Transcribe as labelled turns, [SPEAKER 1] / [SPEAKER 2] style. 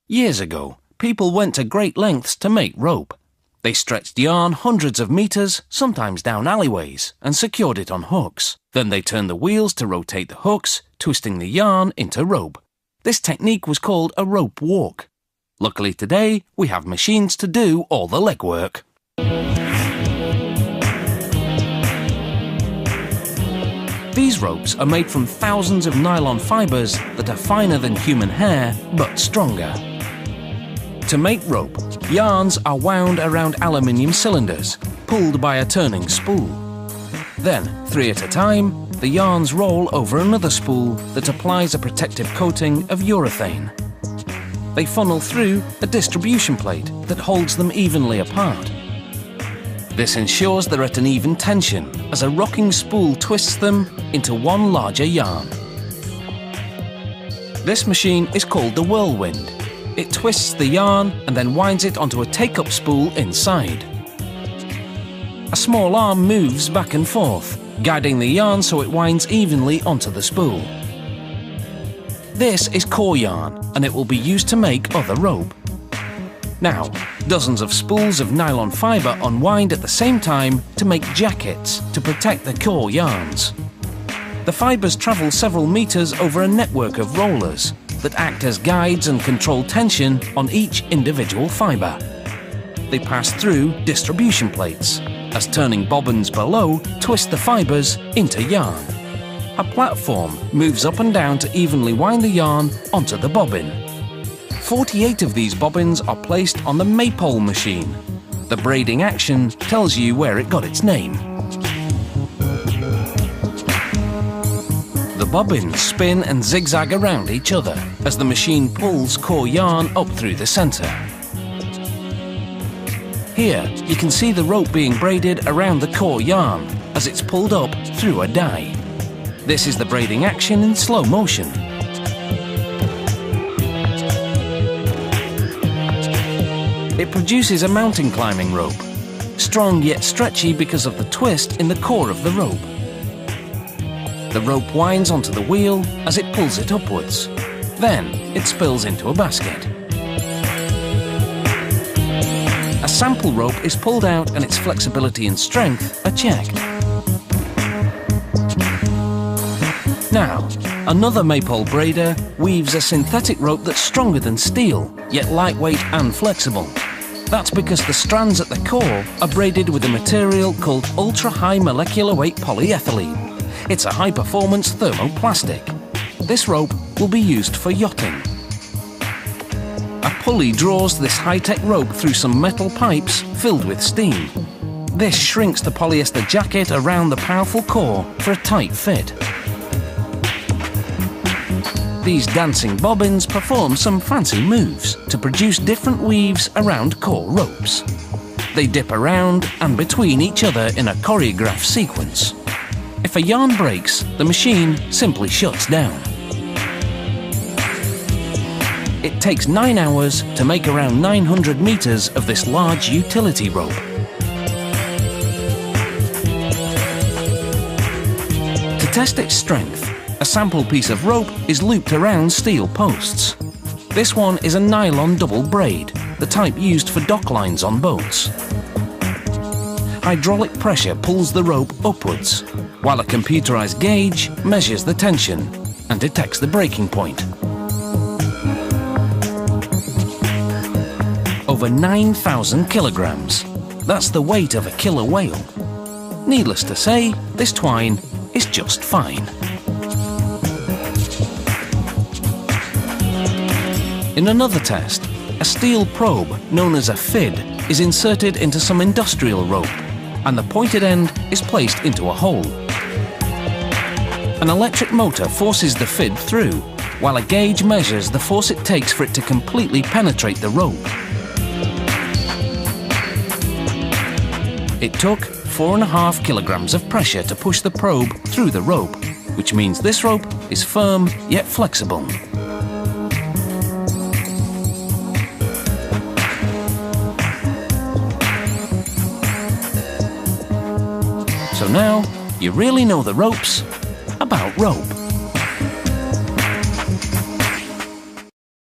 [SPEAKER 1] Years ago, people went to great lengths to make rope. They stretched yarn hundreds of meters, sometimes down alleyways, and secured it on hooks. Then they turned the wheels to rotate the hooks, twisting the yarn into rope. This technique was called a rope walk. Luckily today, we have machines to do all the legwork. These ropes are made from thousands of nylon fibers that are finer than human hair, but stronger. To make rope, yarns are wound around aluminium cylinders, pulled by a turning spool. Then, 3 at a time, the yarns roll over another spool that applies a protective coating of urethane. They funnel through a distribution plate that holds them evenly apart. This ensures they're at an even tension as a rocking spool twists them into one larger yarn. This machine is called the whirlwind. It twists the yarn and then winds it onto a take-up spool inside. A small arm moves back and forth, guiding the yarn so it winds evenly onto the spool. This is core yarn, and it will be used to make other rope. Now, dozens of spools of nylon fibre unwind at the same time to make jackets to protect the core yarns. The fibres travel several meters over a network of rollers that act as guides and control tension on each individual fibre. They pass through distribution plates, as turning bobbins below twist the fibres into yarn. A platform moves up and down to evenly wind the yarn onto the bobbin. 48 of these bobbins are placed on the maypole machine. The braiding action tells you where it got its name. The bobbins spin and zigzag around each other as the machine pulls core yarn up through the centre. Here, you can see the rope being braided around the core yarn as it's pulled up through a die. This is the braiding action in slow motion. It produces a mountain climbing rope, strong yet stretchy because of the twist in the core of the rope. The rope winds onto the wheel as it pulls it upwards. Then it spills into a basket. A sample rope is pulled out and its flexibility and strength are checked. Now, another maypole braider weaves a synthetic rope that's stronger than steel, yet lightweight and flexible. That's because the strands at the core are braided with a material called ultra-high molecular weight polyethylene. It's a high-performance thermoplastic. This rope will be used for yachting. A pulley draws this high-tech rope through some metal pipes filled with steam. This shrinks the polyester jacket around the powerful core for a tight fit. These dancing bobbins perform some fancy moves to produce different weaves around core ropes. They dip around and between each other in a choreographed sequence. If a yarn breaks, the machine simply shuts down. It takes 9 hours to make around 900 meters of this large utility rope. To test its strength, a sample piece of rope is looped around steel posts. This one is a nylon double braid, the type used for dock lines on boats. Hydraulic pressure pulls the rope upwards, while a computerized gauge measures the tension and detects the breaking point. Over 9,000 kilograms. That's the weight of a killer whale. Needless to say, this twine is just fine. In another test, a steel probe known as a FID is inserted into some industrial rope, and the pointed end is placed into a hole. An electric motor forces the FID through, while a gauge measures the force it takes for it to completely penetrate the rope. It took 4.5 kilograms of pressure to push the probe through the rope, which means this rope is firm yet flexible. So now, you really know the ropes about rope.